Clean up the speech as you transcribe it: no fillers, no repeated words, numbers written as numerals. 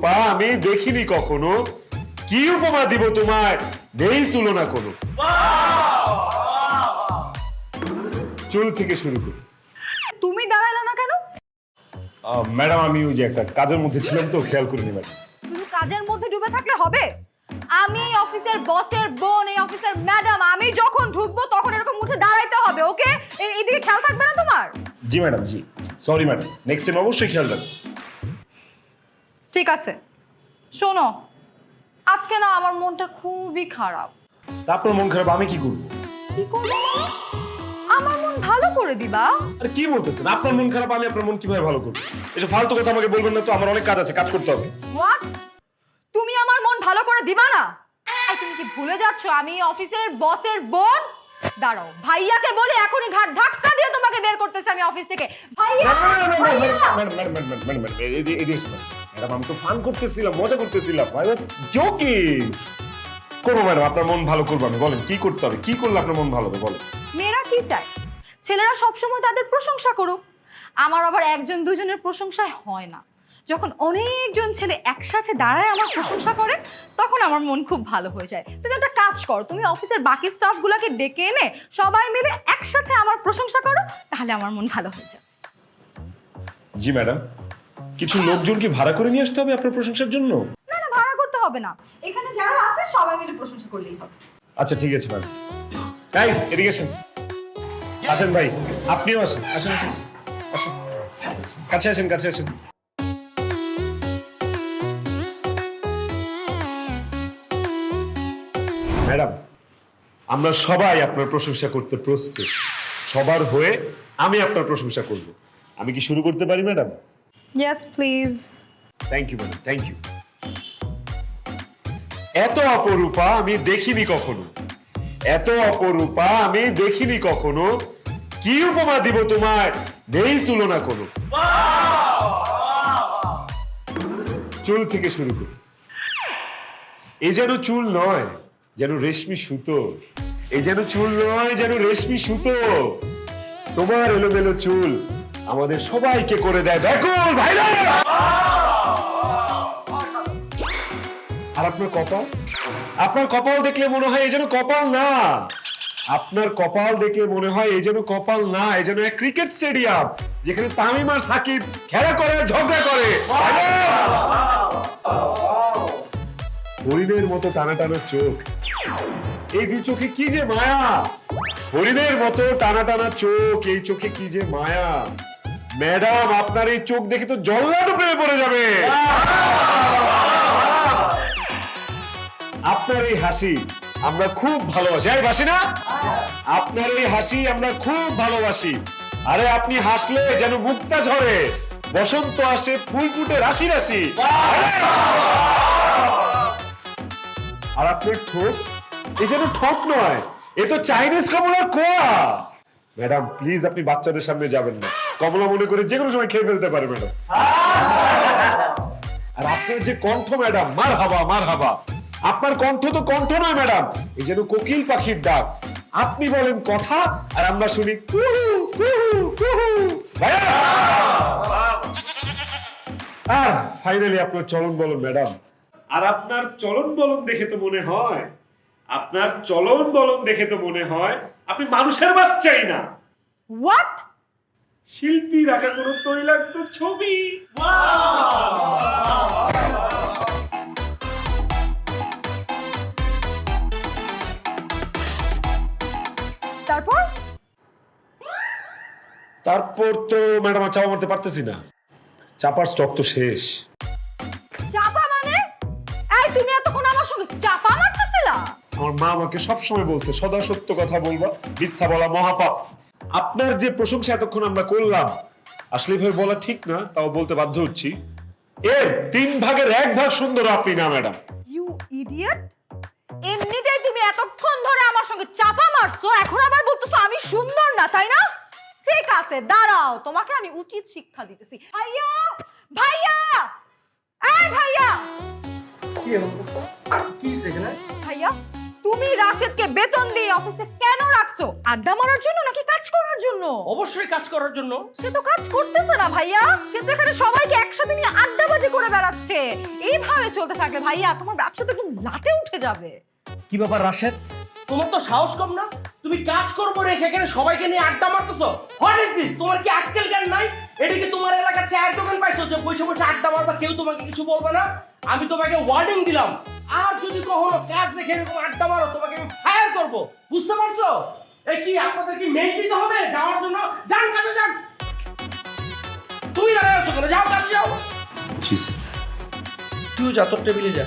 অপরূপা আমি দেখিনি কখনো, কি উপমা দিব তোমায়, নেই তুলনা কোনো। চুল থেকে শুরু করি। তুমি দাঁড়ালে না কেন? ম্যাডাম আমি ওই যে একটা কাজের মধ্যে ছিলাম তো খেয়াল করিনি ম্যাডাম। শুধু কাজের মধ্যে ডুবে থাকলে হবে? আমি অফিসের বসের বোন, এই অফিসের ম্যাডাম, আমি যখন ঢুকবো তখন এরকম উঠে দাঁড়াইতে হবে, ওকে? এইদিকে খেয়াল থাকবে না তোমার? জি ম্যাডাম, জি সরি ম্যাডাম, নেক্সট টাইম অবশ্যই খেয়াল রাখবেন। ঠিক আছে, শোনো, আজকে না আমার মনটা খুবই খারাপ। আপনার মন খারাপ, আমি কি করবো? কি করবো মানে? আমার মন ভালো করে দিবা। আরে কি বলতেছেন, আপনার মন খারাপ, আমি আপনার মন কিভাবে ভালো করবো? এসব ফালতু কথা আমাকে বলবেন না তো, আমার অনেক কাজ আছে, কাজ করতে হবে। হোয়াট? তুমি আমার মন ভালো করে দিবা না? এই, তুমি কি ভুলে যাচ্ছ আমি অফিসের বসের বোন? দাঁড়াও, ভাইয়াকে বলে এখনই ঘাট ধাক্কা দিয়ে তোমাকে বের করতেছি আমি অফিস থেকে। ভাইয়া, ম্যাডাম আমি তো ফান করতেছিলাম, মজা করতেছিলাম, আই ওয়াজ জোকিং। করবো ম্যাডাম, আপনার মন ভালো করবো আমি, বলেন কি করতে হবে, কি করলে আপনার মন ভালো হবে বলেন। মেয়েরা কি চায়? ছেলেরা সবসময় তাদের প্রশংসা করুক। আমার আবার একজন দুজনের প্রশংসায় হয় না। যখন অনেকজন ছেলে একসাথে দাঁড়ায় আমার প্রশংসা করে, তখন আমার মন খুব ভালো হয়ে যায়। তুমি একটা কাজ করো, তুমি অফিসের বাকি স্টাফগুলোকে ডেকে এনে সবাই মিলে একসাথে আমার প্রশংসা করো, তাহলে আমার মন ভালো হয়ে যাবে। জি ম্যাডাম, কিছু লোকজনকে ভাড়া করে নিয়ে আসতে হবে আপনার প্রশংসার জন্য? না না, ভাড়া করতে হবে না, এখানে যারা আছে সবাই মিলে প্রশংসা করলেই হবে। আচ্ছা ঠিক আছে ম্যাডাম। তাই এদিকে আসেন, আসেন ভাই, আপনিও আসেন, আসেন আসেন আসেন, কাছে আসেন, কাছে আসেন। ম্যাডাম, আমরা সবাই আপনার প্রশংসা করতে প্রস্তুত। সবার হয়ে আমি আপনার প্রশংসা করব। আমি কি শুরু করতে পারি madam? Yes please. Thank you madam, thank you. এত অপরূপা আমি দেখিনি কখনো, এত অপরূপা আমি দেখিনি কখনো, কি উপমা দিব তোমায়, নেই তুলনা কোনো। চুল থেকে শুরু করি। এ যেন চুল নয়, যেন রেশমি সুতো। এই যেন চুল নয়, যেন রেশমি সুতো। তোমার এলোমেলো চুল আমাদের সবাইকে করে দেয় ব্যাকুল ভাইরা। আর আপনার কপাল, আপনার কপাল দেখলে মনে হয় এই যেন কপাল না। আপনার কপাল দেখলে মনে হয় এই যেন কপাল না, এই যেন এক ক্রিকেট স্টেডিয়াম যেখানে তামিম আর সাকিব খেলা করে, ঝগড়া করে। হরিণের মতো টানা টানা চোখ, এই দুই চোখে কি যে মায়া। হরিণের মতো টানা টানা চোখ, এই চোখে কি যে মায়া। ম্যাডাম আপনার এই চোখ দেখে তো জল্লাদও প্রেমে পড়ে যাবে। আপনার এই হাসি আমরা খুব ভালোবাসি, এই বাসি না? আপনার এই হাসি আমরা খুব ভালোবাসি। আরে আপনি হাসলে যেন মুক্তা ঝরে, বসন্ত আসে, ফুল ফুটে রাশি রাশি। আর আপনার ঠোঁট, এই যেন ঠোঁট নয়, এ তো চাইনিজ কমলার কোয়া। ম্যাডাম প্লিজ আপনি বাচ্চাদের সামনে যাবেন না, কমলা মনে করে যে কোনো সময় খেয়ে ফেলতে পারে ম্যাডাম। আর আপনার যে কণ্ঠ ম্যাডাম, মার হাবা মার হাবা। আপনার কণ্ঠ তো কণ্ঠ নয় ম্যাডাম, এই যেন কোকিল পাখির ডাক। আপনি বলেন কথা আর আমরা শুনি কুহু কুহু কুহু। ভাইয়া, আর ফাইনালি আপনার চলন বলন ম্যাডাম। আর আপনার চলন বলন দেখে তো মনে হয়, আপনার চলন বলন দেখে তো মনে হয় আপনি মানুষের বাচ্চাই না, হোয়াট? শিল্পীর আঁকা কোনো তৈলাক্ত ছবি। তারপর? তারপর তো ম্যাডাম আর চাপা মারতে পারতেছি না, চাপার স্টক তো শেষ। চাপা মানে? এই, তুমি এতক্ষণ আমার সঙ্গে চাপা মারতেছিলা? আমার মা আমাকে সবসময় বলছে সদা সত্য কথা বলবা, মিথ্যা বলা মহাপাপ। আপনার যে প্রশংসা এতক্ষণ আমরা করলাম, আসলে এভাবে বলা ঠিক না, তাও বলতে বাধ্য হচ্ছি। এর 3 ভাগের 1 ভাগ সুন্দর আপনি না ম্যাডাম। You idiot! এমনিতেই তুমি এতক্ষণ ধরে আমার সঙ্গে চাপা মারছো, এখন আবার বলতেছো আমি সুন্দর না, তাই না? ঠিক আছে, দাঁড়াও, তোমাকে আমি উচিত শিক্ষা দিতেছি। ভাইয়া, ভাইয়া, এই ভাইয়া, কি হলো? কি হয়েছে এখানে? ভাইয়া তুমি রাশেদকে বেতন দিয়ে অফিসে কেন রাখছো? আড্ডা মারার জন্য নাকি কাজ করার জন্য? অবশ্যই কাজ করার জন্য। সে তো কাজ করতেছে না ভাইয়া, সে তো এখানে সবাইকে একসাথে নিয়ে আড্ডাবাজি করে বেড়াচ্ছে। এইভাবে চলতে থাকলে ভাইয়া তোমার ব্যবসা তো একদম লাটে উঠে যাবে। কি ব্যাপার রাশেদ, তোমার তো সাহস কম না? তুমি কাজ করবো রেখে এখানে সবাইকে নিয়ে আড্ডা মারতেছো। What is this? তোমার কি আক্কেল জ্ঞান নাই? এটা কি তোমার এলাকার চায়ের দোকান পাইছো যে বসে বসে আড্ডা মারবা, কেউ তোমাকে কিছু বলবে না? আমি তোমাকে ওয়ার্নিং দিলাম, আর যদি কখনো কাজ রেখে এরকম আড্ডা মারো তোমাকে আমি ফায়ার করব, বুঝতে পারছো? এই কি আপনাদের কি মেইল দিতে হবে যাওয়ার জন্য? যান কাজে যান। তুমি দাঁড়ায় আছো কেন? যাও কাজে যাও। তুই যা, তোর টেবিলে যা।